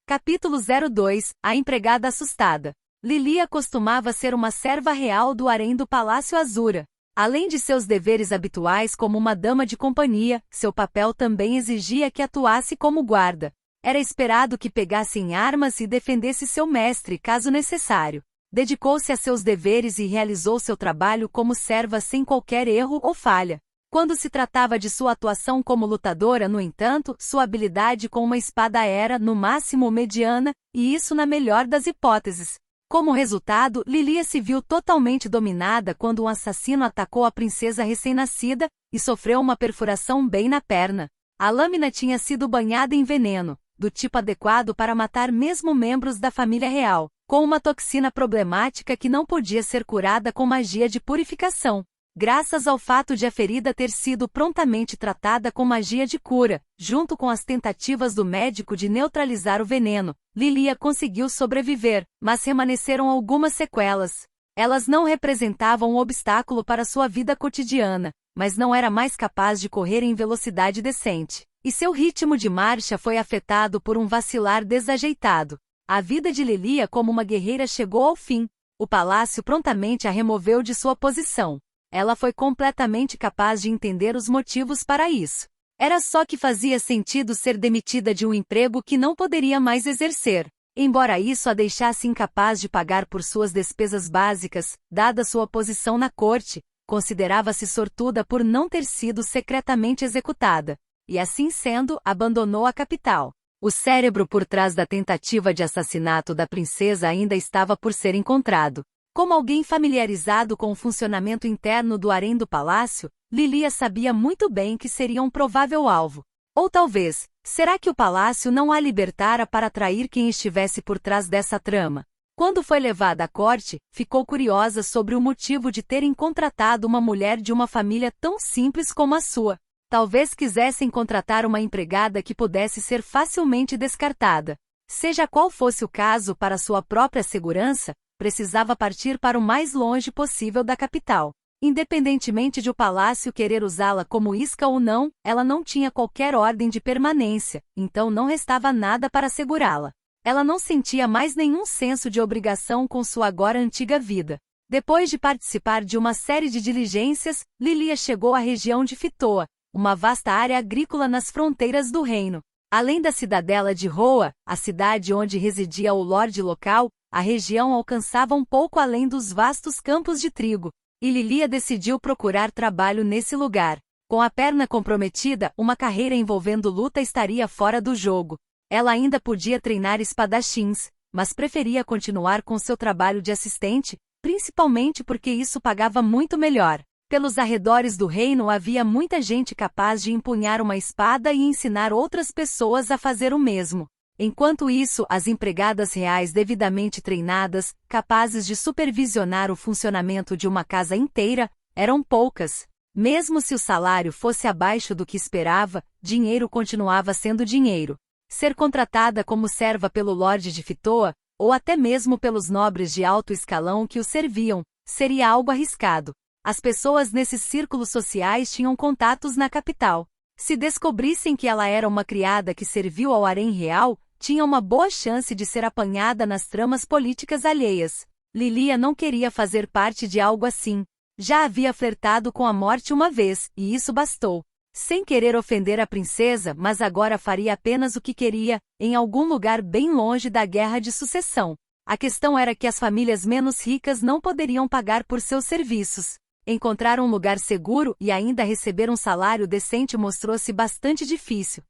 Capítulo 02 A empregada assustada. Lilia costumava ser uma serva real do harém do Palácio Azura. Além de seus deveres habituais como uma dama de companhia, seu papel também exigia que atuasse como guarda. Era esperado que pegasse em armas e defendesse seu mestre caso necessário. Dedicou-se a seus deveres e realizou seu trabalho como serva sem qualquer erro ou falha. Quando se tratava de sua atuação como lutadora, no entanto, sua habilidade com uma espada era, no máximo, mediana, e isso na melhor das hipóteses. Como resultado, Lilia se viu totalmente dominada quando um assassino atacou a princesa recém-nascida e sofreu uma perfuração bem na perna. A lâmina tinha sido banhada em veneno, do tipo adequado para matar mesmo membros da família real, com uma toxina problemática que não podia ser curada com magia de purificação. Graças ao fato de a ferida ter sido prontamente tratada com magia de cura, junto com as tentativas do médico de neutralizar o veneno, Lilia conseguiu sobreviver, mas permaneceram algumas sequelas. Elas não representavam um obstáculo para sua vida cotidiana, mas não era mais capaz de correr em velocidade decente, e seu ritmo de marcha foi afetado por um vacilar desajeitado. A vida de Lilia como uma guerreira chegou ao fim. O palácio prontamente a removeu de sua posição. Ela foi completamente capaz de entender os motivos para isso. Era só que fazia sentido ser demitida de um emprego que não poderia mais exercer. Embora isso a deixasse incapaz de pagar por suas despesas básicas, dada sua posição na corte, considerava-se sortuda por não ter sido secretamente executada. E assim sendo, abandonou a capital. O cérebro por trás da tentativa de assassinato da princesa ainda estava por ser encontrado. Como alguém familiarizado com o funcionamento interno do harém do palácio, Lilia sabia muito bem que seria um provável alvo. Ou talvez, será que o palácio não a libertara para atrair quem estivesse por trás dessa trama? Quando foi levada à corte, ficou curiosa sobre o motivo de terem contratado uma mulher de uma família tão simples como a sua. Talvez quisessem contratar uma empregada que pudesse ser facilmente descartada. Seja qual fosse o caso, para sua própria segurança, precisava partir para o mais longe possível da capital. Independentemente de o palácio querer usá-la como isca ou não, ela não tinha qualquer ordem de permanência, então não restava nada para segurá-la. Ela não sentia mais nenhum senso de obrigação com sua agora antiga vida. Depois de participar de uma série de diligências, Lilia chegou à região de Fitoa, uma vasta área agrícola nas fronteiras do reino. Além da cidadela de Roa, a cidade onde residia o lorde local, a região alcançava um pouco além dos vastos campos de trigo, e Lilia decidiu procurar trabalho nesse lugar. Com a perna comprometida, uma carreira envolvendo luta estaria fora do jogo. Ela ainda podia treinar espadachins, mas preferia continuar com seu trabalho de assistente, principalmente porque isso pagava muito melhor. Pelos arredores do reino havia muita gente capaz de empunhar uma espada e ensinar outras pessoas a fazer o mesmo. Enquanto isso, as empregadas reais devidamente treinadas, capazes de supervisionar o funcionamento de uma casa inteira, eram poucas. Mesmo se o salário fosse abaixo do que esperava, dinheiro continuava sendo dinheiro. Ser contratada como serva pelo Lorde de Fitoa, ou até mesmo pelos nobres de alto escalão que o serviam, seria algo arriscado. As pessoas nesses círculos sociais tinham contatos na capital. Se descobrissem que ela era uma criada que serviu ao harém real, tinha uma boa chance de ser apanhada nas tramas políticas alheias. Lilia não queria fazer parte de algo assim. Já havia flertado com a morte uma vez, e isso bastou. Sem querer ofender a princesa, mas agora faria apenas o que queria, em algum lugar bem longe da guerra de sucessão. A questão era que as famílias menos ricas não poderiam pagar por seus serviços. Encontrar um lugar seguro e ainda receber um salário decente mostrou-se bastante difícil.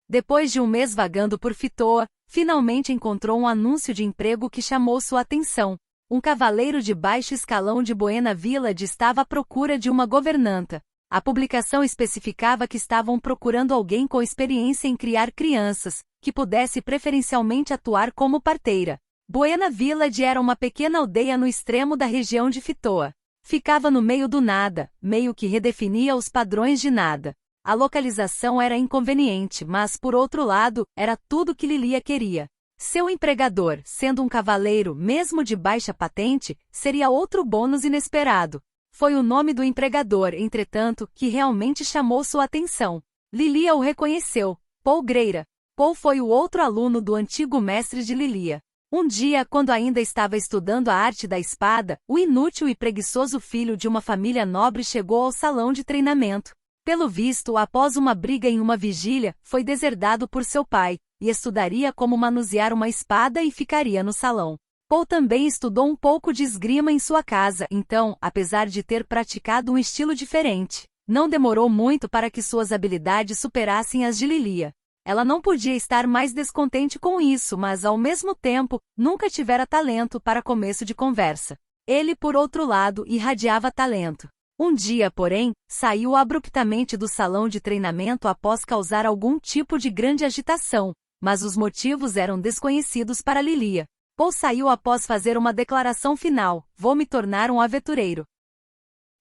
Depois de um mês vagando por Fitoa, finalmente encontrou um anúncio de emprego que chamou sua atenção. Um cavaleiro de baixo escalão de Buena Village estava à procura de uma governanta. A publicação especificava que estavam procurando alguém com experiência em criar crianças, que pudesse preferencialmente atuar como parteira. Buena Village era uma pequena aldeia no extremo da região de Fitoa. Ficava no meio do nada, meio que redefinia os padrões de nada. A localização era inconveniente, mas, por outro lado, era tudo que Lilia queria. Seu empregador, sendo um cavaleiro mesmo de baixa patente, seria outro bônus inesperado. Foi o nome do empregador, entretanto, que realmente chamou sua atenção. Lilia o reconheceu. Paul Greira. Paul foi o outro aluno do antigo mestre de Lilia. Um dia, quando ainda estava estudando a arte da espada, o inútil e preguiçoso filho de uma família nobre chegou ao salão de treinamento. Pelo visto, após uma briga em uma vigília, foi deserdado por seu pai, e estudaria como manusear uma espada e ficaria no salão. Paul também estudou um pouco de esgrima em sua casa, então, apesar de ter praticado um estilo diferente, não demorou muito para que suas habilidades superassem as de Lilia. Ela não podia estar mais descontente com isso, mas, ao mesmo tempo, nunca tivera talento para começo de conversa. Ele, por outro lado, irradiava talento. Um dia, porém, saiu abruptamente do salão de treinamento após causar algum tipo de grande agitação, mas os motivos eram desconhecidos para Lilia. Paul saiu após fazer uma declaração final: "Vou me tornar um aventureiro."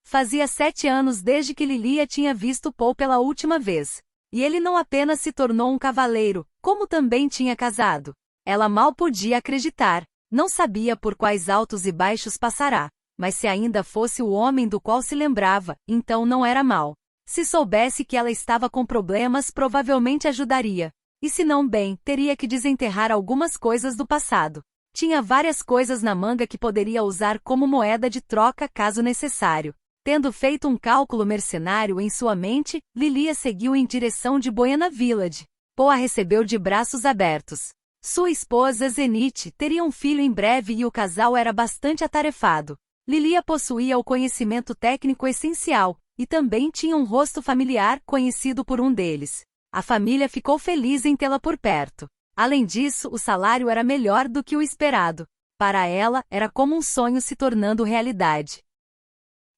Fazia 7 anos desde que Lilia tinha visto Paul pela última vez. E ele não apenas se tornou um cavaleiro, como também tinha casado. Ela mal podia acreditar, não sabia por quais altos e baixos passará, mas se ainda fosse o homem do qual se lembrava, então não era mal. Se soubesse que ela estava com problemas, provavelmente ajudaria. E se não bem, teria que desenterrar algumas coisas do passado. Tinha várias coisas na manga que poderia usar como moeda de troca caso necessário. Tendo feito um cálculo mercenário em sua mente, Lilia seguiu em direção de Buena Village. Paul a recebeu de braços abertos. Sua esposa Zenith teria um filho em breve e o casal era bastante atarefado. Lilia possuía o conhecimento técnico essencial, e também tinha um rosto familiar conhecido por um deles. A família ficou feliz em tê-la por perto. Além disso, o salário era melhor do que o esperado. Para ela, era como um sonho se tornando realidade.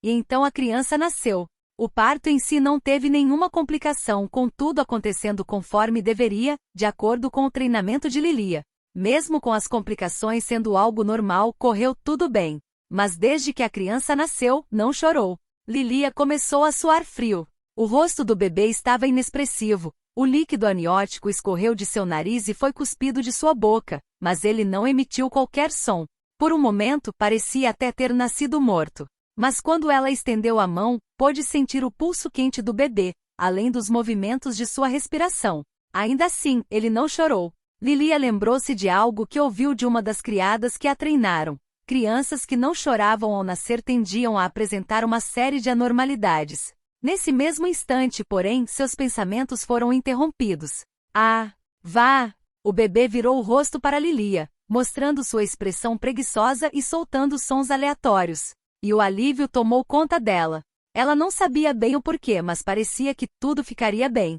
E então a criança nasceu. O parto em si não teve nenhuma complicação, com tudo acontecendo conforme deveria, de acordo com o treinamento de Lilia. Mesmo com as complicações sendo algo normal, correu tudo bem. Mas desde que a criança nasceu, não chorou. Lilia começou a suar frio. O rosto do bebê estava inexpressivo. O líquido amniótico escorreu de seu nariz e foi cuspido de sua boca, mas ele não emitiu qualquer som. Por um momento, parecia até ter nascido morto. Mas quando ela estendeu a mão, pôde sentir o pulso quente do bebê, além dos movimentos de sua respiração. Ainda assim, ele não chorou. Lilia lembrou-se de algo que ouviu de uma das criadas que a treinaram. Crianças que não choravam ao nascer tendiam a apresentar uma série de anormalidades. Nesse mesmo instante, porém, seus pensamentos foram interrompidos. "Ah, vá!" O bebê virou o rosto para Lilia, mostrando sua expressão preguiçosa e soltando sons aleatórios. E o alívio tomou conta dela. Ela não sabia bem o porquê, mas parecia que tudo ficaria bem.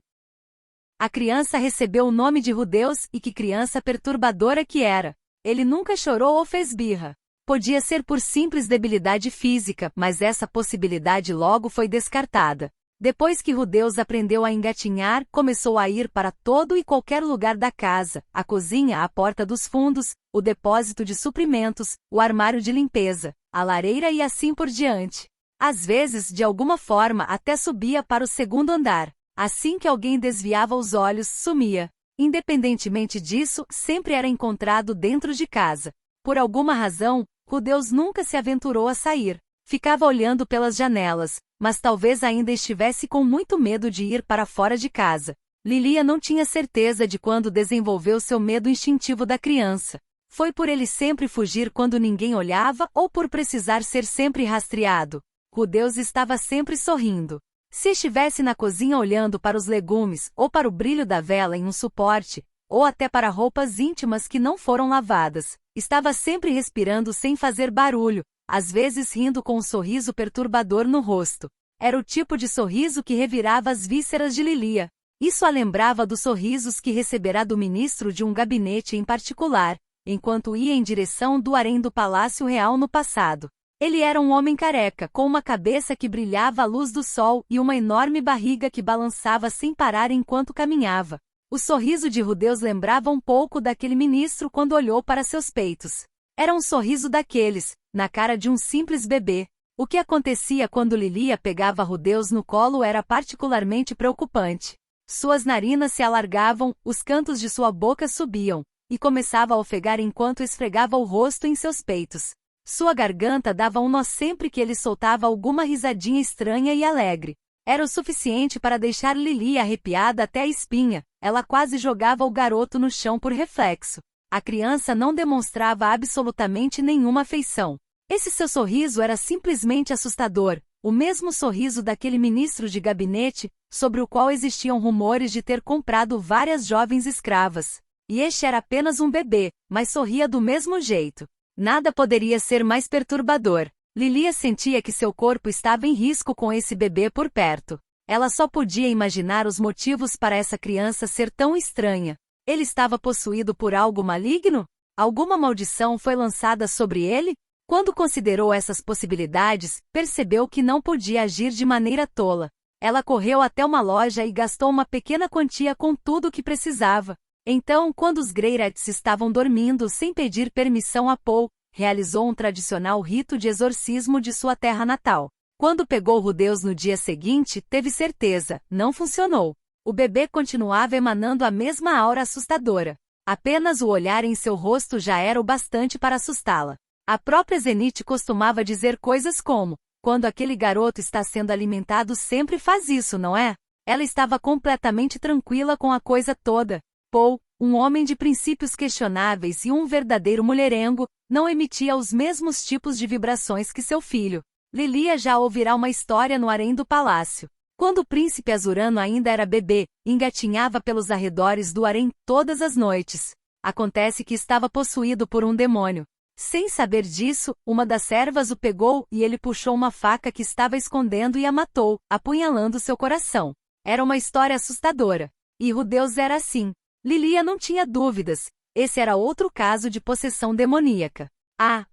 A criança recebeu o nome de Rudeus, e que criança perturbadora que era. Ele nunca chorou ou fez birra. Podia ser por simples debilidade física, mas essa possibilidade logo foi descartada. Depois que Rudeus aprendeu a engatinhar, começou a ir para todo e qualquer lugar da casa: a cozinha, a porta dos fundos, o depósito de suprimentos, o armário de limpeza, a lareira e assim por diante. Às vezes, de alguma forma, até subia para o segundo andar. Assim que alguém desviava os olhos, sumia. Independentemente disso, sempre era encontrado dentro de casa. Por alguma razão, Rudeus nunca se aventurou a sair. Ficava olhando pelas janelas, mas talvez ainda estivesse com muito medo de ir para fora de casa. Lilia não tinha certeza de quando desenvolveu seu medo instintivo da criança. Foi por ele sempre fugir quando ninguém olhava ou por precisar ser sempre rastreado. Rudeus estava sempre sorrindo. Se estivesse na cozinha olhando para os legumes, ou para o brilho da vela em um suporte, ou até para roupas íntimas que não foram lavadas, estava sempre respirando sem fazer barulho, às vezes rindo com um sorriso perturbador no rosto. Era o tipo de sorriso que revirava as vísceras de Lilia. Isso a lembrava dos sorrisos que receberá do ministro de um gabinete em particular, enquanto ia em direção do harém do Palácio Real no passado. Ele era um homem careca, com uma cabeça que brilhava à luz do sol e uma enorme barriga que balançava sem parar enquanto caminhava. O sorriso de Rudeus lembrava um pouco daquele ministro quando olhou para seus peitos. Era um sorriso daqueles, na cara de um simples bebê. O que acontecia quando Lilia pegava Rudeus no colo era particularmente preocupante. Suas narinas se alargavam, os cantos de sua boca subiam, e começava a ofegar enquanto esfregava o rosto em seus peitos. Sua garganta dava um nó sempre que ele soltava alguma risadinha estranha e alegre. Era o suficiente para deixar Lilia arrepiada até a espinha. Ela quase jogava o garoto no chão por reflexo. A criança não demonstrava absolutamente nenhuma afeição. Esse seu sorriso era simplesmente assustador, o mesmo sorriso daquele ministro de gabinete, sobre o qual existiam rumores de ter comprado várias jovens escravas. E este era apenas um bebê, mas sorria do mesmo jeito. Nada poderia ser mais perturbador. Lilia sentia que seu corpo estava em risco com esse bebê por perto. Ela só podia imaginar os motivos para essa criança ser tão estranha. Ele estava possuído por algo maligno? Alguma maldição foi lançada sobre ele? Quando considerou essas possibilidades, percebeu que não podia agir de maneira tola. Ela correu até uma loja e gastou uma pequena quantia com tudo o que precisava. Então, quando os Greyrats estavam dormindo sem pedir permissão a Paul, realizou um tradicional rito de exorcismo de sua terra natal. Quando pegou Rudeus no dia seguinte, teve certeza, não funcionou. O bebê continuava emanando a mesma aura assustadora. Apenas o olhar em seu rosto já era o bastante para assustá-la. A própria Zenith costumava dizer coisas como: quando aquele garoto está sendo alimentado sempre faz isso, não é? Ela estava completamente tranquila com a coisa toda. Paul, um homem de princípios questionáveis e um verdadeiro mulherengo, não emitia os mesmos tipos de vibrações que seu filho. Lilia já ouvirá uma história no harém do palácio. Quando o príncipe Azurano ainda era bebê, engatinhava pelos arredores do harém todas as noites. Acontece que estava possuído por um demônio. Sem saber disso, uma das servas o pegou e ele puxou uma faca que estava escondendo e a matou, apunhalando seu coração. Era uma história assustadora. E Rudeus era assim. Lilia não tinha dúvidas. Esse era outro caso de possessão demoníaca.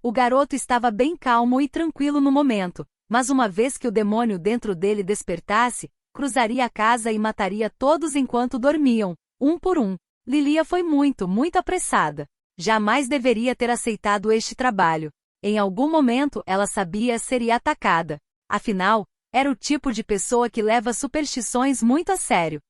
O garoto estava bem calmo e tranquilo no momento. Mas uma vez que o demônio dentro dele despertasse, cruzaria a casa e mataria todos enquanto dormiam, um por um. Lilia foi muito apressada. Jamais deveria ter aceitado este trabalho. Em algum momento ela sabia seria atacada. Afinal, era o tipo de pessoa que leva superstições muito a sério.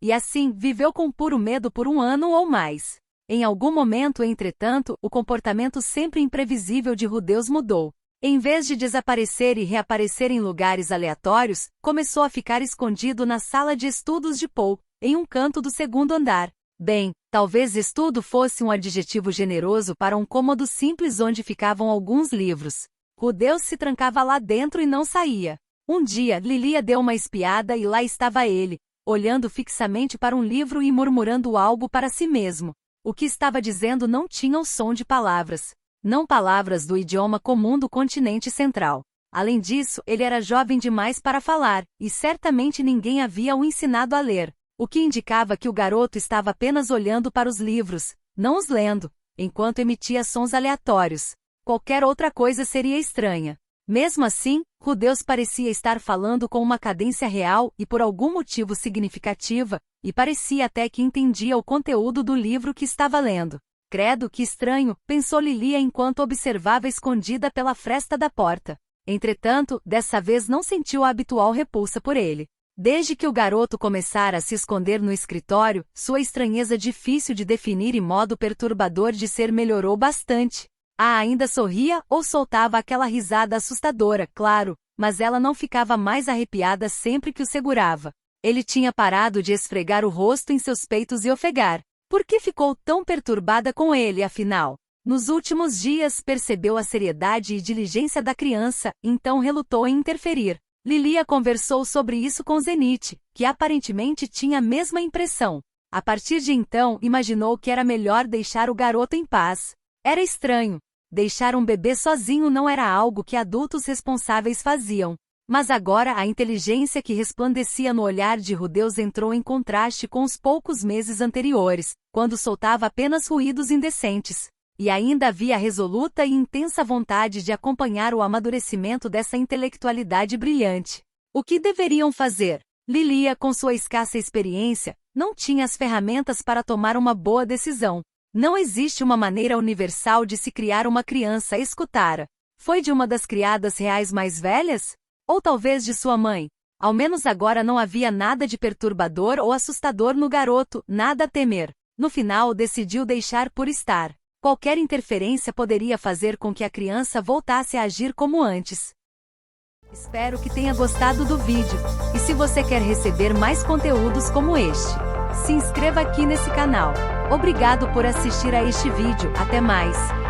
E assim, viveu com puro medo por 1 ano ou mais. Em algum momento, entretanto, o comportamento sempre imprevisível de Rudeus mudou. Em vez de desaparecer e reaparecer em lugares aleatórios, começou a ficar escondido na sala de estudos de Paul, em um canto do 2º andar. Bem, talvez estudo fosse um adjetivo generoso para um cômodo simples onde ficavam alguns livros. Rudeus se trancava lá dentro e não saía. Um dia, Lilia deu uma espiada e lá estava ele, olhando fixamente para um livro e murmurando algo para si mesmo. O que estava dizendo não tinha o som de palavras. Não palavras do idioma comum do continente central. Além disso, ele era jovem demais para falar, e certamente ninguém havia o ensinado a ler, o que indicava que o garoto estava apenas olhando para os livros, não os lendo, enquanto emitia sons aleatórios. Qualquer outra coisa seria estranha. Mesmo assim, Rudeus parecia estar falando com uma cadência real e por algum motivo significativa, e parecia até que entendia o conteúdo do livro que estava lendo. Credo, que estranho, pensou Lilia enquanto observava escondida pela fresta da porta. Entretanto, dessa vez não sentiu a habitual repulsa por ele. Desde que o garoto começara a se esconder no escritório, sua estranheza difícil de definir e modo perturbador de ser melhorou bastante. Ainda sorria ou soltava aquela risada assustadora, claro, mas ela não ficava mais arrepiada sempre que o segurava. Ele tinha parado de esfregar o rosto em seus peitos e ofegar. Por que ficou tão perturbada com ele, afinal? Nos últimos dias percebeu a seriedade e diligência da criança, então relutou em interferir. Lilia conversou sobre isso com Zenith, que aparentemente tinha a mesma impressão. A partir de então, imaginou que era melhor deixar o garoto em paz. Era estranho. Deixar um bebê sozinho não era algo que adultos responsáveis faziam. Mas agora a inteligência que resplandecia no olhar de Rudeus entrou em contraste com os poucos meses anteriores, quando soltava apenas ruídos indecentes. E ainda havia a resoluta e intensa vontade de acompanhar o amadurecimento dessa intelectualidade brilhante. O que deveriam fazer? Lilia, com sua escassa experiência, não tinha as ferramentas para tomar uma boa decisão. Não existe uma maneira universal de se criar uma criança, escutara. Foi de uma das criadas reais mais velhas? Ou talvez de sua mãe? Ao menos agora não havia nada de perturbador ou assustador no garoto, nada a temer. No final decidiu deixar por estar. Qualquer interferência poderia fazer com que a criança voltasse a agir como antes. Espero que tenha gostado do vídeo, e se você quer receber mais conteúdos como este, se inscreva aqui nesse canal. Obrigado por assistir a este vídeo, até mais!